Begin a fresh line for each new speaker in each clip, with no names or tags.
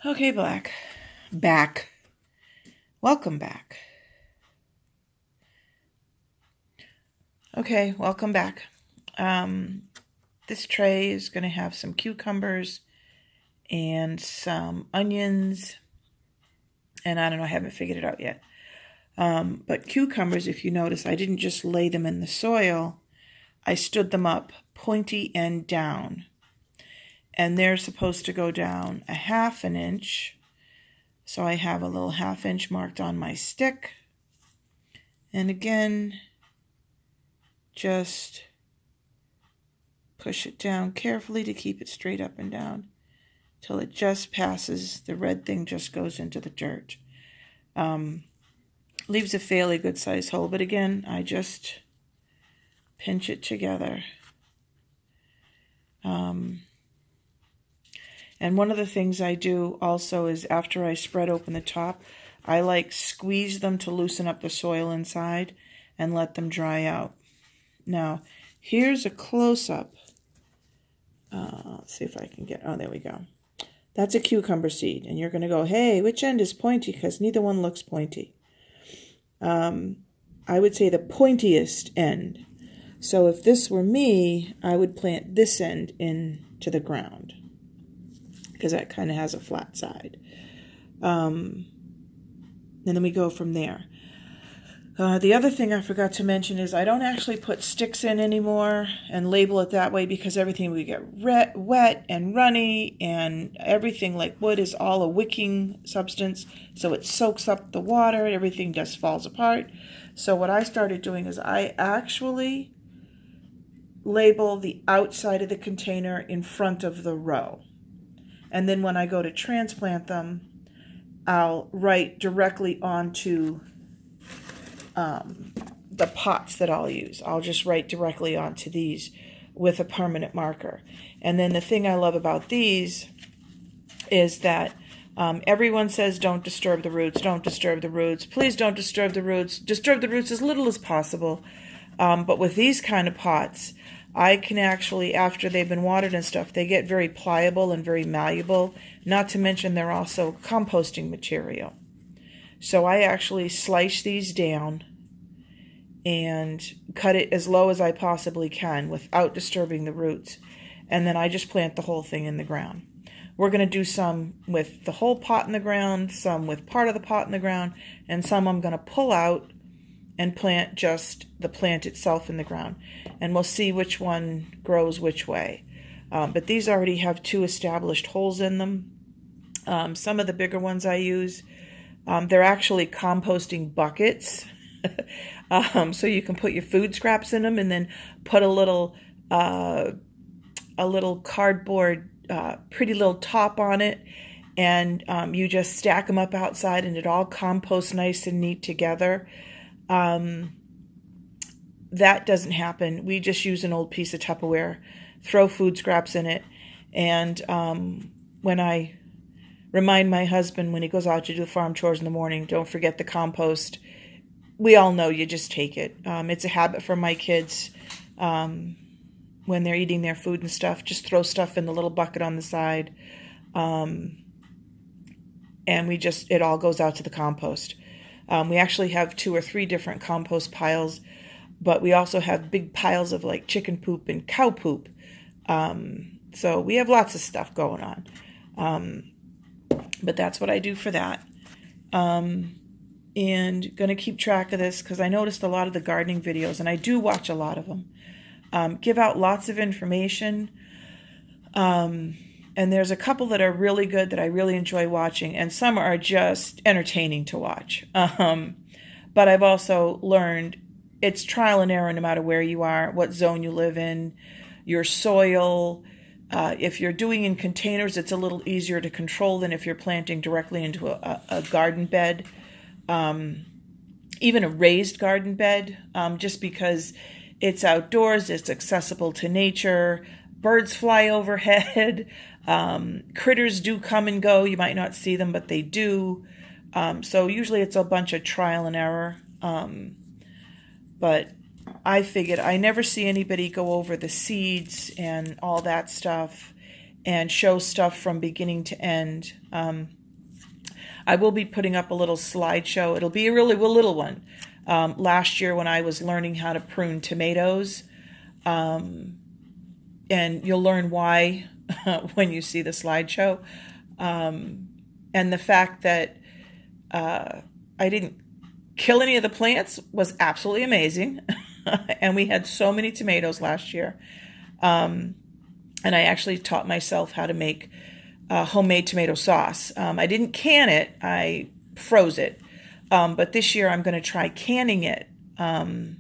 Okay, Black. Back. Welcome back. Okay, welcome back. This tray is going to have some cucumbers and some onions. And I don't know, I haven't figured it out yet. But cucumbers, if you notice, I didn't just lay them in the soil. I stood them up pointy end down. And they're supposed to go down a 1/2 inch. So I have a little 1/2 inch marked on my stick. And again, just push it down carefully to keep it straight up and down till it just passes. The red thing just goes into the dirt. Leaves a fairly good size hole, but again, I just pinch it together. And one of the things I do also is after I spread open the top, I squeeze them to loosen up the soil inside and let them dry out. Now, here's a close-up. Let's see if I can get, there we go. That's a cucumber seed, and you're going to go, hey, which end is pointy? Because neither one looks pointy. I would say the pointiest end. So if this were me, I would plant this end into the ground, because that kind of has a flat side. And then we go from there. The other thing I forgot to mention is I don't actually put sticks in anymore and label it that way, because everything will get wet and runny, and everything like wood is all a wicking substance, so it soaks up the water and everything just falls apart. So what I started doing is I actually label the outside of the container in front of the row. And then when I go to transplant them, I'll write directly onto the pots that I'll use. I'll just write directly onto these with a permanent marker. And then the thing I love about these is that everyone says don't disturb the roots, don't disturb the roots, please don't disturb the roots as little as possible. But with these kind of pots, I can actually, after they've been watered and stuff, they get very pliable and very malleable. Not to mention they're also composting material. So I actually slice these down and cut it as low as I possibly can without disturbing the roots. And then I just plant the whole thing in the ground. We're going to do some with the whole pot in the ground, some with part of the pot in the ground, and some I'm going to pull out and plant just the plant itself in the ground. And we'll see which one grows which way. But these already have 2 established holes in them. Some of the bigger ones I use, they're actually composting buckets. So you can put your food scraps in them and then put a little cardboard, pretty little top on it. And you just stack them up outside and it all composts nice and neat together. That doesn't happen. We just use an old piece of Tupperware, throw food scraps in it. And when I remind my husband when he goes out to do the farm chores in the morning, don't forget the compost. We all know you just take it. It's a habit for my kids when they're eating their food and stuff. Just throw stuff in the little bucket on the side. And it all goes out to the compost. We actually have 2 or 3 different compost piles, but we also have big piles of like chicken poop and cow poop. So we have lots of stuff going on. But that's what I do for that. And going to keep track of this because I noticed a lot of the gardening videos, and I do watch a lot of them, give out lots of information. And there's a couple that are really good that I really enjoy watching, and some are just entertaining to watch. But I've also learned it's trial and error no matter where you are, what zone you live in, your soil. If you're doing in containers, it's a little easier to control than if you're planting directly into a garden bed, even a raised garden bed, just because it's outdoors, it's accessible to nature, birds fly overhead, critters do come and go. You might not see them, but they do. So usually it's a bunch of trial and error. But I figured I never see anybody go over the seeds and all that stuff. and show stuff from beginning to end. I will be putting up a little slideshow. It'll be a really little one. Last year when I was learning how to prune tomatoes, and you'll learn why when you see the slideshow. And the fact that I didn't kill any of the plants was absolutely amazing. And we had so many tomatoes last year. And I actually taught myself how to make homemade tomato sauce. I didn't can it, I froze it. But this year I'm going to try canning it. And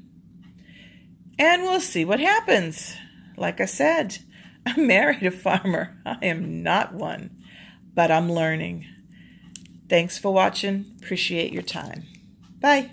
we'll see what happens. Like I said, I married a farmer. I am not one, but I'm learning. Thanks for watching. Appreciate your time. Bye.